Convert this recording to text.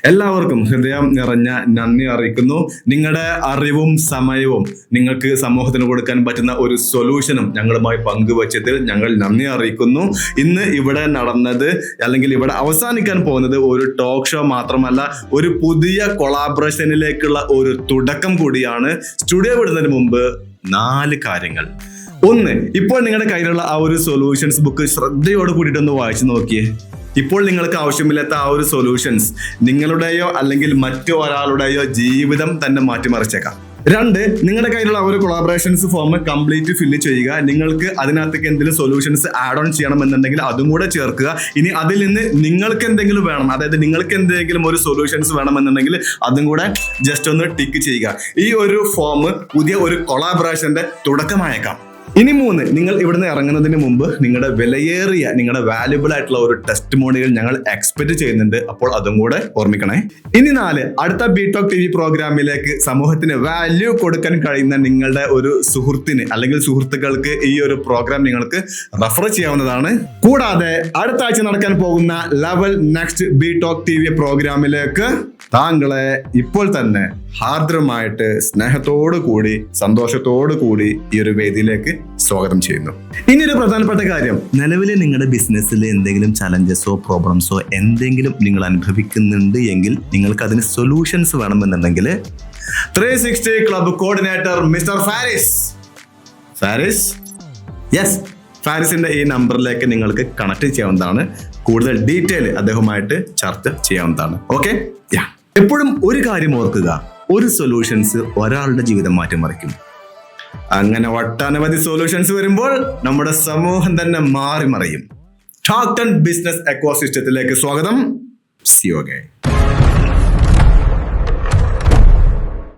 എല്ലാവർക്കും ഹൃദയം നിറഞ്ഞ നന്ദി അറിയിക്കുന്നു. നിങ്ങളുടെ അറിവും സമയവും നിങ്ങൾക്ക് സമൂഹത്തിന് കൊടുക്കാൻ പറ്റുന്ന ഒരു സൊല്യൂഷനും ഞങ്ങളുമായി പങ്കുവച്ചതിൽ ഞങ്ങൾ നന്ദി അറിയിക്കുന്നു. ഇന്ന് ഇവിടെ നടന്നത് അല്ലെങ്കിൽ ഇവിടെ അവസാനിക്കാൻ പോകുന്നത് ഒരു ടോക്ക് ഷോ മാത്രമല്ല, ഒരു പുതിയ കൊളാബറേഷനിലേക്കുള്ള ഒരു തുടക്കം കൂടിയാണ്. സ്റ്റുഡിയോ വിടുന്നതിന് മുമ്പ് 4 കാര്യങ്ങൾ. 1, ഇപ്പോൾ നിങ്ങളുടെ കയ്യിലുള്ള ആ ഒരു സൊല്യൂഷൻസ് ബുക്ക് ശ്രദ്ധയോട് കൂടിയിട്ടൊന്ന് വായിച്ചു നോക്കിയേ. ഇപ്പോൾ നിങ്ങൾക്ക് ആവശ്യമില്ലാത്ത ആ ഒരു സൊല്യൂഷൻസ് നിങ്ങളുടെയോ അല്ലെങ്കിൽ മറ്റു ഒരാളുടെയോ ജീവിതം തന്നെ മാറ്റിമറിച്ചേക്കാം. 2, നിങ്ങളുടെ കയ്യിലുള്ള ഒരു കൊളാബറേഷൻസ് ഫോം കംപ്ലീറ്റ് ഫില്ല് ചെയ്യുക. നിങ്ങൾക്ക് അതിനകത്തേക്ക് എന്തെങ്കിലും സൊല്യൂഷൻസ് ആഡ് ഓൺ ചെയ്യണമെന്നുണ്ടെങ്കിൽ അതും കൂടെ ചേർക്കുക. ഇനി അതിൽ നിന്ന് നിങ്ങൾക്ക് എന്തെങ്കിലും വേണം, അതായത് നിങ്ങൾക്ക് എന്തെങ്കിലും ഒരു സൊല്യൂഷൻസ് വേണമെന്നുണ്ടെങ്കിൽ അതും കൂടെ ജസ്റ്റ് ഒന്ന് ടിക്ക് ചെയ്യുക. ഈ ഒരു ഫോം പുതിയ ഒരു കൊളാബറേഷന്റെ തുടക്കമായേക്കാം. ഇനി 3, നിങ്ങൾ ഇവിടുന്ന് ഇറങ്ങുന്നതിന് മുമ്പ് നിങ്ങളുടെ വിലയേറിയ, നിങ്ങളുടെ വാല്യുബിൾ ആയിട്ടുള്ള ഒരു ടെസ്റ്റിമോണിയൽ ഞങ്ങൾ എക്സ്പെക്ട് ചെയ്യുന്നുണ്ട്. അപ്പോൾ അതും കൂടെ ഓർമ്മിക്കണേ. ഇനി 4, അടുത്ത ബിടോക്ക് TV പ്രോഗ്രാമിലേക്ക് സമൂഹത്തിന് വാല്യൂ കൊടുക്കാൻ കഴിയുന്ന നിങ്ങളുടെ ഒരു സുഹൃത്തിന് അല്ലെങ്കിൽ സുഹൃത്തുക്കൾക്ക് ഈ ഒരു പ്രോഗ്രാം നിങ്ങൾക്ക് റെഫർ ചെയ്യാവുന്നതാണ്. കൂടാതെ അടുത്ത ആഴ്ച നടക്കാൻ പോകുന്ന ലെവൽ നെക്സ്റ്റ് ബിടോക്ക് TV പ്രോഗ്രാമിലേക്ക് താങ്കളെ ഇപ്പോൾ തന്നെ ഹാർദ്രമായിട്ട് സ്നേഹത്തോടു കൂടി സന്തോഷത്തോടു കൂടി ഈ ഒരു വേദിയിലേക്ക് സ്വാഗതം ചെയ്യുന്നു. ഇനി ഒരു പ്രധാനപ്പെട്ട കാര്യം, നിലവിൽ നിങ്ങളുടെ ബിസിനസ്സിൽ എന്തെങ്കിലും ചലഞ്ചസോ പ്രോബ്ലംസോ എന്തെങ്കിലും നിങ്ങൾ അനുഭവിക്കുന്നുണ്ട് എങ്കിൽ നിങ്ങൾക്ക് അതിന് സൊല്യൂഷൻസ് വേണമെന്നുണ്ടെങ്കിൽ 360 club coordinator mister Faris yes ഫാരിസിന്റെ ഈ നമ്പറിലേക്ക് നിങ്ങൾക്ക് കണക്ട് ചെയ്യാവുന്നതാണ്. കൂടുതൽ ഡീറ്റെയിൽ അദ്ദേഹവുമായിട്ട് ചർച്ച ചെയ്യാവുന്നതാണ്. ഓക്കെ, എപ്പോഴും ഒരു കാര്യം ഓർക്കുക, ഒരു സൊല്യൂഷൻസ് ഒരാളുടെ ജീവിതം മാറ്റിമറിക്കും. അങ്ങനെ ഒട്ടനവധി സൊല്യൂഷൻസ് വരുമ്പോൾ നമ്മുടെ സമൂഹം തന്നെ മാറി മറിയും. ടോക്ക് 10 ബിസിനസ് എക്കോസിസ്റ്റത്തിലേക്ക് സ്വാഗതം. See you again.